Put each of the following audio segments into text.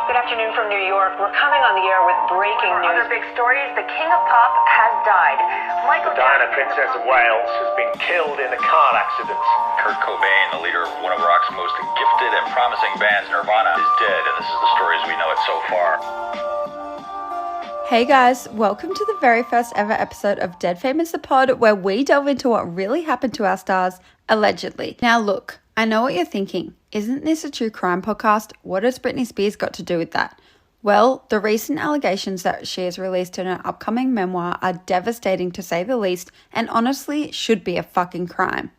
Good afternoon from New York. We're coming on the air with breaking news. Other big stories, the King of Pop has died. Diana, Princess of Wales, has been killed in a car accident. Kurt Cobain, the leader of one of rock's most gifted and promising bands, Nirvana, is dead, and this is the story as we know it so far. Hey guys, welcome to the very first ever episode of Dead Famous the Pod, where we delve into what really happened to our stars, allegedly. Now look, I know what you're thinking. Isn't this a true crime podcast? What has Britney Spears got to do with that? Well, the recent allegations that she has released in her upcoming memoir are devastating to say the least, and honestly should be a fucking crime.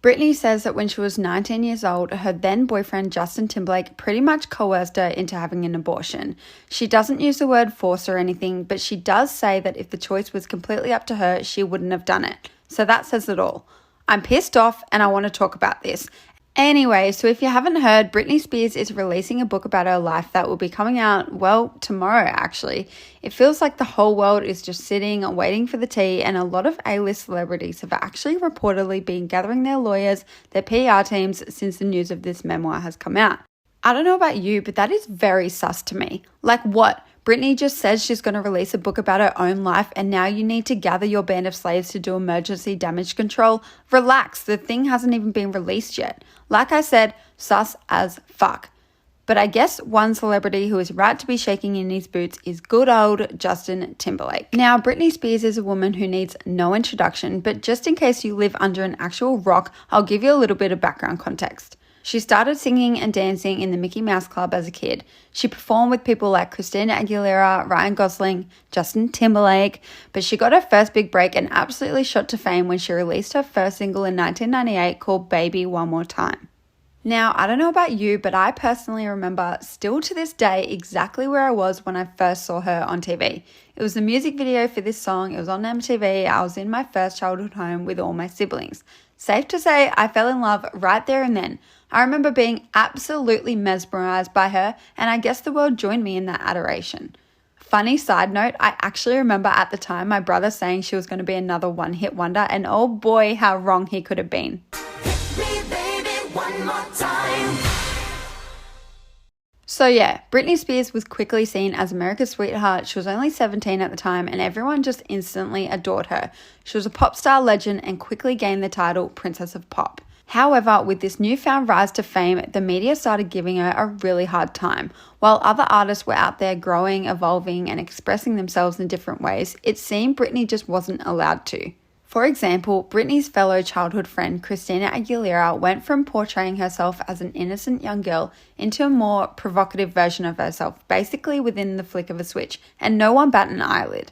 Britney says that when she was 19 years old, her then boyfriend Justin Timberlake pretty much coerced her into having an abortion. She doesn't use the word force or anything, but she does say that if the choice was completely up to her, she wouldn't have done it. So that says it all. I'm pissed off and I want to talk about this. Anyway, so if you haven't heard, Britney Spears is releasing a book about her life that will be coming out, well, tomorrow actually. It feels like the whole world is just sitting, waiting for the tea, and a lot of A-list celebrities have actually reportedly been gathering their lawyers, their PR teams, since the news of this memoir has come out. I don't know about you, but that is very sus to me. Like what? Britney just says she's going to release a book about her own life and now you need to gather your band of slaves to do emergency damage control? Relax, the thing hasn't even been released yet. Like I said, sus as fuck. But I guess one celebrity who is right to be shaking in his boots is good old Justin Timberlake. Now, Britney Spears is a woman who needs no introduction, but just in case you live under an actual rock, I'll give you a little bit of background context. She started singing and dancing in the Mickey Mouse Club as a kid. She performed with people like Christina Aguilera, Ryan Gosling, Justin Timberlake, but she got her first big break and absolutely shot to fame when she released her first single in 1998 called Baby One More Time. Now, I don't know about you, but I personally remember still to this day exactly where I was when I first saw her on TV. It was the music video for this song. It was on MTV. I was in my first childhood home with all my siblings. Safe to say, I fell in love right there and then. I remember being absolutely mesmerized by her, and I guess the world joined me in that adoration. Funny side note, I actually remember at the time my brother saying she was going to be another one-hit wonder, and oh boy, how wrong he could have been. Hit me, baby, one more time. So yeah, Britney Spears was quickly seen as America's sweetheart. She was only 17 at the time and everyone just instantly adored her. She was a pop star legend and quickly gained the title Princess of Pop. However, with this newfound rise to fame, the media started giving her a really hard time. While other artists were out there growing, evolving, and expressing themselves in different ways, it seemed Britney just wasn't allowed to. For example, Britney's fellow childhood friend Christina Aguilera went from portraying herself as an innocent young girl into a more provocative version of herself, basically within the flick of a switch, and no one bat an eyelid.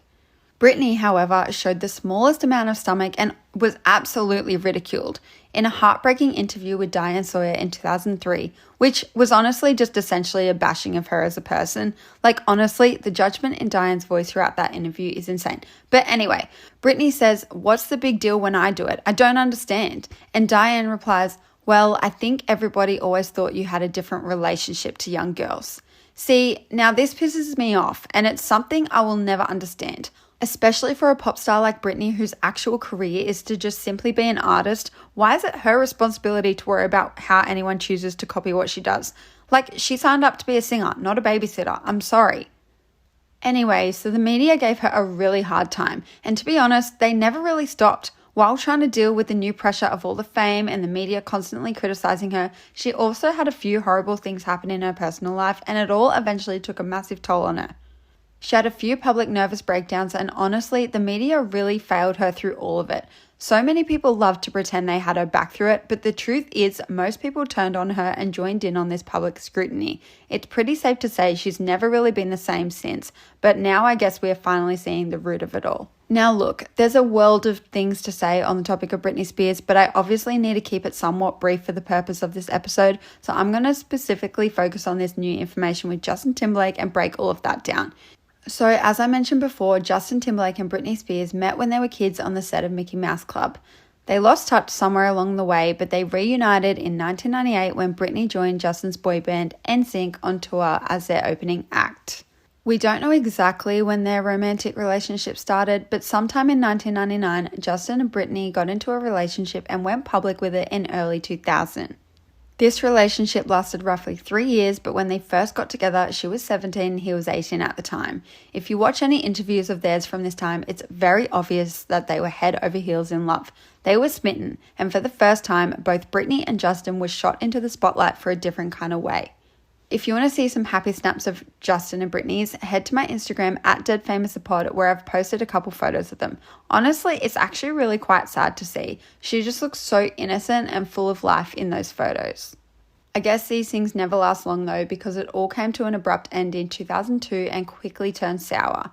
Britney, however, showed the smallest amount of stomach and was absolutely ridiculed in a heartbreaking interview with Diane Sawyer in 2003, which was honestly just essentially a bashing of her as a person. Like, honestly, the judgment in Diane's voice throughout that interview is insane. But anyway, Britney says, "What's the big deal when I do it? I don't understand." And Diane replies, "Well, I think everybody always thought you had a different relationship to young girls." See, now this pisses me off, and it's something I will never understand. Especially for a pop star like Britney, whose actual career is to just simply be an artist. Why is it her responsibility to worry about how anyone chooses to copy what she does? Like, she signed up to be a singer, not a babysitter. I'm sorry. Anyway, so the media gave her a really hard time. And to be honest, they never really stopped. While trying to deal with the new pressure of all the fame and the media constantly criticizing her, she also had a few horrible things happen in her personal life, and it all eventually took a massive toll on her. She had a few public nervous breakdowns, and honestly, the media really failed her through all of it. So many people loved to pretend they had her back through it, but the truth is most people turned on her and joined in on this public scrutiny. It's pretty safe to say she's never really been the same since, but now I guess we are finally seeing the root of it all. Now look, there's a world of things to say on the topic of Britney Spears, but I obviously need to keep it somewhat brief for the purpose of this episode, so I'm going to specifically focus on this new information with Justin Timberlake and break all of that down. So, as I mentioned before, Justin Timberlake and Britney Spears met when they were kids on the set of Mickey Mouse Club. They lost touch somewhere along the way, but they reunited in 1998 when Britney joined Justin's boy band NSYNC on tour as their opening act. We don't know exactly when their romantic relationship started, but sometime in 1999, Justin and Britney got into a relationship and went public with it in early 2000. This relationship lasted roughly 3 years, but when they first got together, she was 17 and he was 18 at the time. If you watch any interviews of theirs from this time, it's very obvious that they were head over heels in love. They were smitten, and for the first time, both Britney and Justin were shot into the spotlight for a different kind of way. If you want to see some happy snaps of Justin and Britney's, head to my Instagram at deadfamouspod, where I've posted a couple photos of them. Honestly, it's actually really quite sad to see. She just looks so innocent and full of life in those photos. I guess these things never last long though, because it all came to an abrupt end in 2002 and quickly turned sour.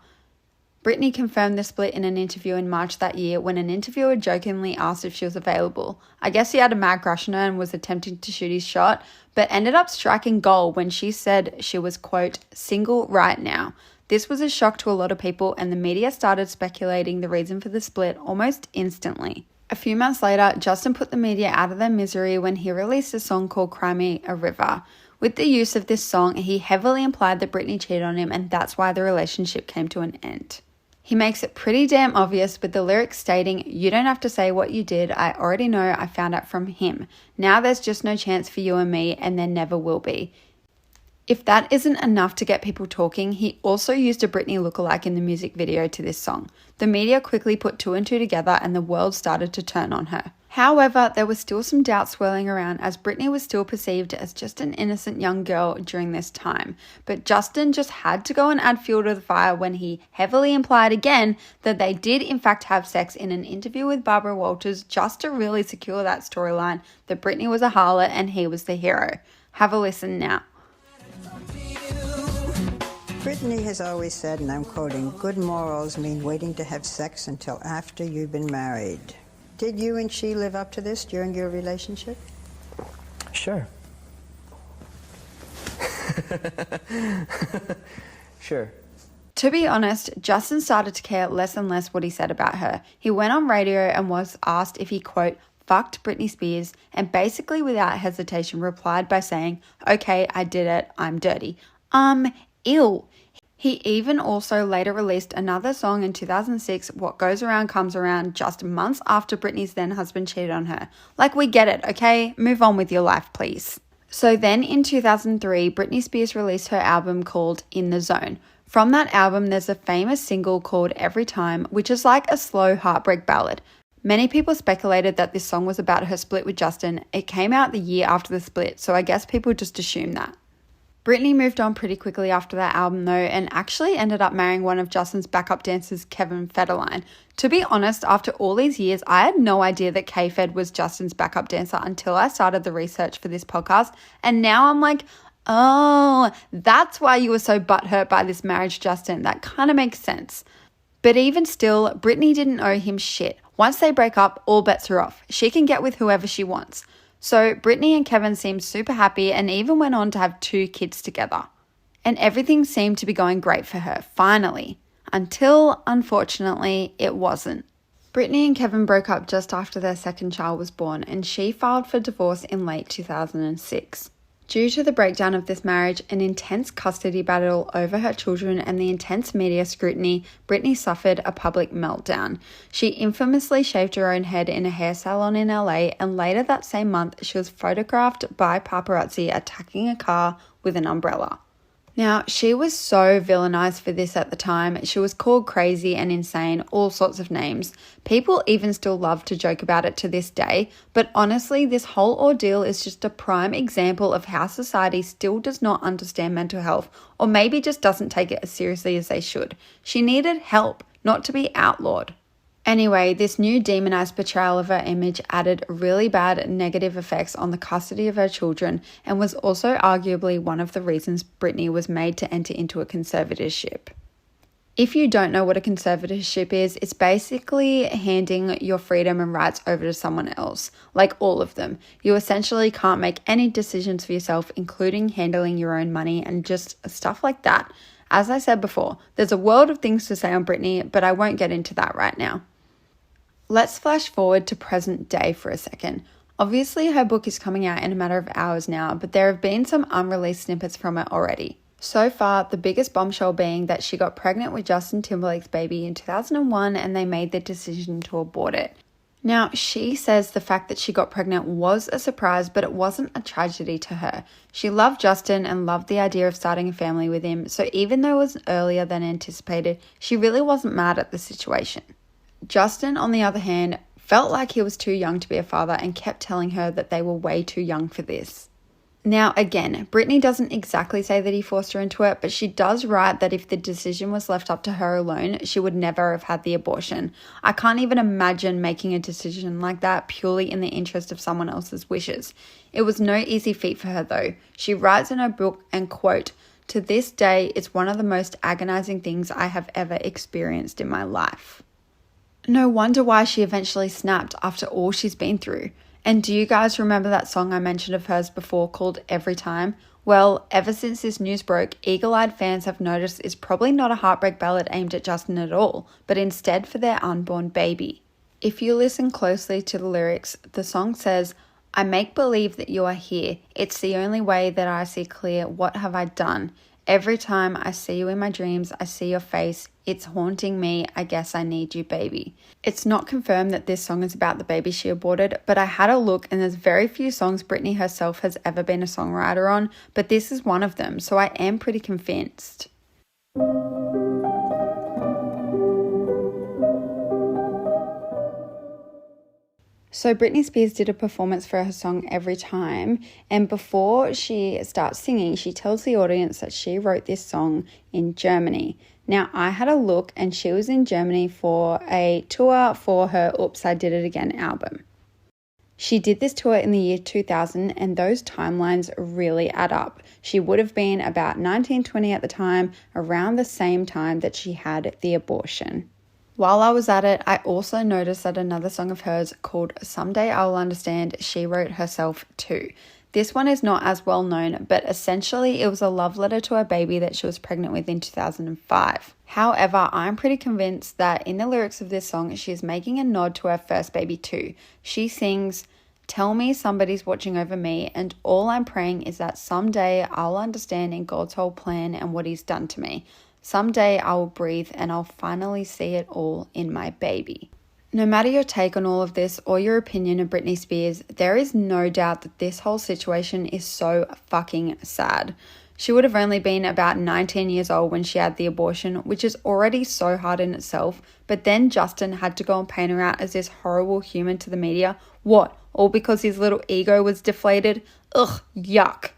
Britney confirmed the split in an interview in March that year when an interviewer jokingly asked if she was available. I guess he had a mad crush on her and was attempting to shoot his shot, but ended up striking gold when she said she was, quote, single right now. This was a shock to a lot of people, and the media started speculating the reason for the split almost instantly. A few months later, Justin put the media out of their misery when he released a song called Cry Me a River. With the use of this song, he heavily implied that Britney cheated on him, and that's why the relationship came to an end. He makes it pretty damn obvious with the lyrics stating, "You don't have to say what you did, I already know, I found out from him. Now there's just no chance for you and me, and there never will be." If that isn't enough to get people talking, he also used a Britney lookalike in the music video to this song. The media quickly put two and two together and the world started to turn on her. However, there was still some doubt swirling around as Britney was still perceived as just an innocent young girl during this time. But Justin just had to go and add fuel to the fire when he heavily implied again that they did in fact have sex in an interview with Barbara Walters, just to really secure that storyline that Britney was a harlot and he was the hero. Have a listen now. Britney has always said, and I'm quoting, "Good morals mean waiting to have sex until after you've been married." Did you and she live up to this during your relationship? Sure. Sure. To be honest, Justin started to care less and less what he said about her. He went on radio and was asked if he, quote, fucked Britney Spears, and basically without hesitation replied by saying, "Okay, I did it, I'm dirty." Ew. He even also later released another song in 2006, What Goes Around Comes Around, just months after Britney's then husband cheated on her. Like, we get it, okay? Move on with your life, please. So then in 2003, Britney Spears released her album called In the Zone. From that album, there's a famous single called Every Time, which is like a slow heartbreak ballad. Many people speculated that this song was about her split with Justin. It came out the year after the split, so I guess people just assumed that. Britney moved on pretty quickly after that album though, and actually ended up marrying one of Justin's backup dancers, Kevin Federline. To be honest, after all these years, I had no idea that K-Fed was Justin's backup dancer until I started the research for this podcast, and now I'm like, oh, that's why you were so butthurt by this marriage, Justin. That kind of makes sense. But even still, Britney didn't owe him shit. Once they break up, all bets are off. She can get with whoever she wants. So Britney and Kevin seemed super happy and even went on to have 2 kids together. And everything seemed to be going great for her, finally. Until, unfortunately, it wasn't. Britney and Kevin broke up just after their second child was born, and she filed for divorce in late 2006. Due to the breakdown of this marriage, an intense custody battle over her children, and the intense media scrutiny, Britney suffered a public meltdown. She infamously shaved her own head in a hair salon in LA, and later that same month, she was photographed by paparazzi attacking a car with an umbrella. Now, she was so villainized for this at the time. She was called crazy and insane, all sorts of names. People even still love to joke about it to this day, but honestly, this whole ordeal is just a prime example of how society still does not understand mental health, or maybe just doesn't take it as seriously as they should. She needed help, not to be outlawed. Anyway, this new demonized portrayal of her image added really bad negative effects on the custody of her children, and was also arguably one of the reasons Britney was made to enter into a conservatorship. If you don't know what a conservatorship is, it's basically handing your freedom and rights over to someone else, like all of them. You essentially can't make any decisions for yourself, including handling your own money and just stuff like that. As I said before, there's a world of things to say on Britney, but I won't get into that right now. Let's flash forward to present day for a second. Obviously, her book is coming out in a matter of hours now, but there have been some unreleased snippets from it already. So far, the biggest bombshell being that she got pregnant with Justin Timberlake's baby in 2001 and they made the decision to abort it. Now, she says the fact that she got pregnant was a surprise, but it wasn't a tragedy to her. She loved Justin and loved the idea of starting a family with him, so even though it was earlier than anticipated, she really wasn't mad at the situation. Justin, on the other hand, felt like he was too young to be a father and kept telling her that they were way too young for this. Now, again, Britney doesn't exactly say that he forced her into it, but she does write that if the decision was left up to her alone, she would never have had the abortion. I can't even imagine making a decision like that purely in the interest of someone else's wishes. It was no easy feat for her though. She writes in her book, and quote, "To this day, it's one of the most agonizing things I have ever experienced in my life." No wonder why she eventually snapped after all she's been through. And do you guys remember that song I mentioned of hers before called Every Time? Well, ever since this news broke, eagle-eyed fans have noticed it's probably not a heartbreak ballad aimed at Justin at all, but instead for their unborn baby. If you listen closely to the lyrics, the song says, "I make believe that you are here. It's the only way that I see clear. What have I done? Every time I see you in my dreams, I see your face. It's haunting me. I guess I need you, baby." It's not confirmed that this song is about the baby she aborted, but I had a look and there's very few songs Britney herself has ever been a songwriter on, but this is one of them, so I am pretty convinced. So Britney Spears did a performance for her song Every Time, and before she starts singing, she tells the audience that she wrote this song in Germany. Now, I had a look and she was in Germany for a tour for her Oops, I Did It Again album. She did this tour in the year 2000 and those timelines really add up. She would have been about 19-20 at the time, around the same time that she had the abortion. While I was at it, I also noticed that another song of hers called Someday I'll Understand, she wrote herself too. This one is not as well known, but essentially it was a love letter to her baby that she was pregnant with in 2005. However, I'm pretty convinced that in the lyrics of this song, she is making a nod to her first baby too. She sings, "Tell me somebody's watching over me, and all I'm praying is that someday I'll understand in God's whole plan and what he's done to me. Someday I will breathe and I'll finally see it all in my baby." No matter your take on all of this or your opinion of Britney Spears, there is no doubt that this whole situation is so fucking sad. She would have only been about 19 years old when she had the abortion, which is already so hard in itself, but then Justin had to go and paint her out as this horrible human to the media. What? All because his little ego was deflated? Ugh, yuck.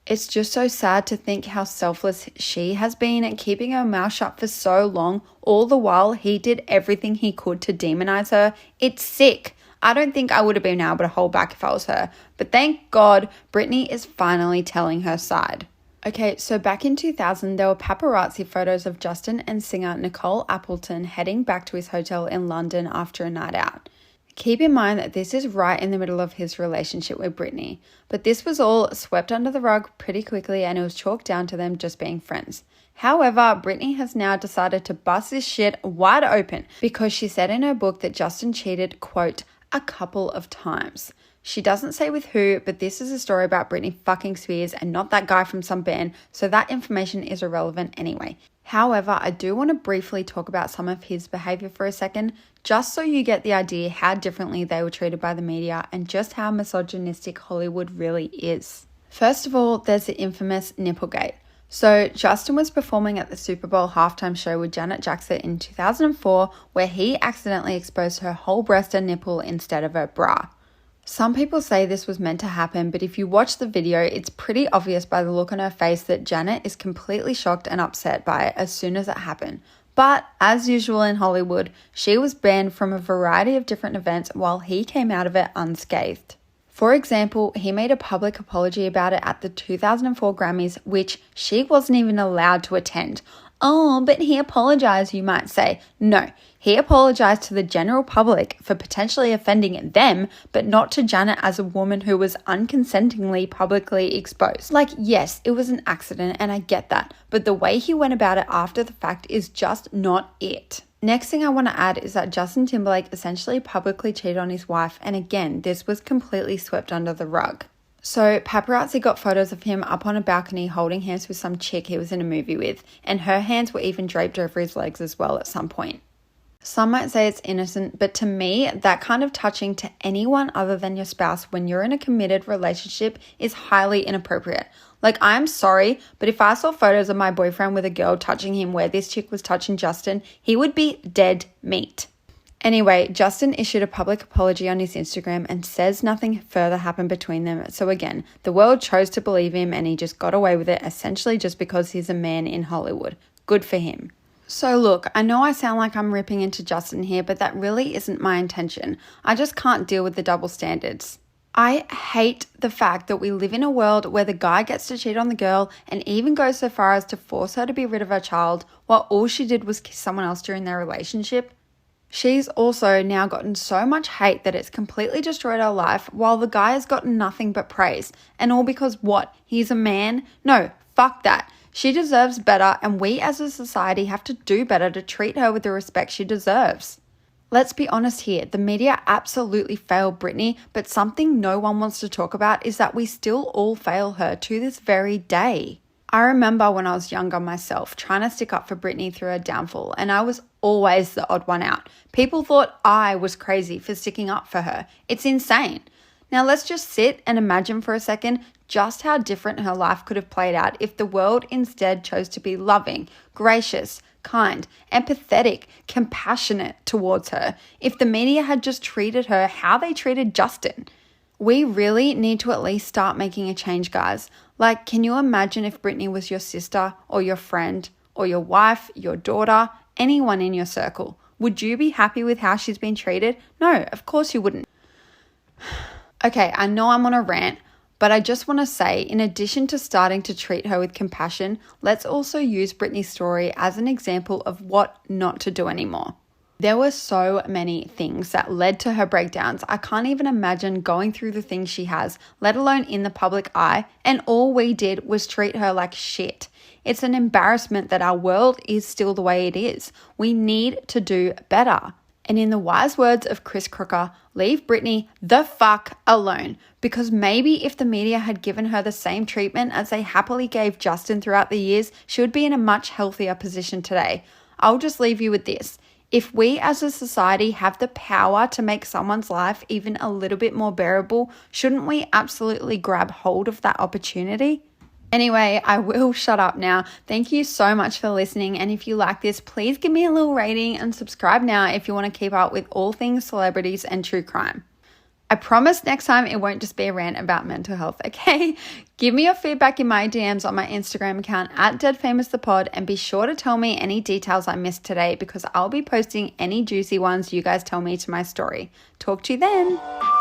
It's just so sad to think how selfless she has been at keeping her mouth shut for so long, all the while he did everything he could to demonize her. It's sick. I don't think I would have been able to hold back if I was her, but thank God Britney is finally telling her side. Okay, so back in 2000, there were paparazzi photos of Justin and singer Nicole Appleton heading back to his hotel in London after a night out. Keep in mind that this is right in the middle of his relationship with Britney, but this was all swept under the rug pretty quickly and it was chalked down to them just being friends. However, Britney has now decided to bust this shit wide open because she said in her book that Justin cheated, quote, a couple of times. She doesn't say with who, but this is a story about Britney fucking Spears and not that guy from some band, so that information is irrelevant anyway. However, I do want to briefly talk about some of his behavior for a second, just so you get the idea how differently they were treated by the media and just how misogynistic Hollywood really is. First of all, there's the infamous Nipplegate. So Justin was performing at the Super Bowl halftime show with Janet Jackson in 2004, where he accidentally exposed her whole breast and nipple instead of her bra. Some people say this was meant to happen, but if you watch the video, it's pretty obvious by the look on her face that Janet is completely shocked and upset by it as soon as it happened. But as usual in Hollywood, she was banned from a variety of different events while he came out of it unscathed. For example, he made a public apology about it at the 2004 Grammys, which she wasn't even allowed to attend. Oh, but he apologized, you might say. No, he apologized to the general public for potentially offending them, but not to Janet as a woman who was unconsentingly publicly exposed. Like, yes, it was an accident and I get that, but the way he went about it after the fact is just not it. Next thing I want to add is that Justin Timberlake essentially publicly cheated on his wife, and again, this was completely swept under the rug. So paparazzi got photos of him up on a balcony holding hands with some chick he was in a movie with, and her hands were even draped over his legs as well at some point. Some might say it's innocent, but to me, that kind of touching to anyone other than your spouse when you're in a committed relationship is highly inappropriate. Like, I'm sorry, but if I saw photos of my boyfriend with a girl touching him where this chick was touching Justin, he would be dead meat. Anyway, Justin issued a public apology on his Instagram and says nothing further happened between them. So again, the world chose to believe him and he just got away with it, essentially just because he's a man in Hollywood. Good for him. So look, I know I sound like I'm ripping into Justin here, but that really isn't my intention. I just can't deal with the double standards. I hate the fact that we live in a world where the guy gets to cheat on the girl and even goes so far as to force her to be rid of her child while all she did was kiss someone else during their relationship. She's also now gotten so much hate that it's completely destroyed her life while the guy has gotten nothing but praise. And all because what? He's a man? No, fuck that. She deserves better, and we as a society have to do better to treat her with the respect she deserves. Let's be honest here, the media absolutely failed Britney, but something no one wants to talk about is that we still all fail her to this very day. I remember when I was younger myself trying to stick up for Britney through her downfall, and I was always the odd one out. People thought I was crazy for sticking up for her. It's insane. Now let's just sit and imagine for a second just how different her life could have played out if the world instead chose to be loving, gracious, kind, empathetic, compassionate towards her. If the media had just treated her how they treated Justin. We really need to at least start making a change, guys. Like, can you imagine if Britney was your sister or your friend or your wife, your daughter, anyone in your circle? Would you be happy with how she's been treated? No, of course you wouldn't. Okay, I know I'm on a rant, but I just want to say, in addition to starting to treat her with compassion, let's also use Britney's story as an example of what not to do anymore. There were so many things that led to her breakdowns. I can't even imagine going through the things she has, let alone in the public eye, and all we did was treat her like shit. It's an embarrassment that our world is still the way it is. We need to do better. And in the wise words of Chris Crooker, leave Britney the fuck alone. Because maybe if the media had given her the same treatment as they happily gave Justin throughout the years, she would be in a much healthier position today. I'll just leave you with this. If we as a society have the power to make someone's life even a little bit more bearable, shouldn't we absolutely grab hold of that opportunity? Anyway, I will shut up now. Thank you so much for listening. And if you like this, please give me a little rating and subscribe now if you want to keep up with all things celebrities and true crime. I promise next time it won't just be a rant about mental health, okay? Give me your feedback in my DMs on my Instagram account @deadfamousthepod, and be sure to tell me any details I missed today because I'll be posting any juicy ones you guys tell me to my story. Talk to you then.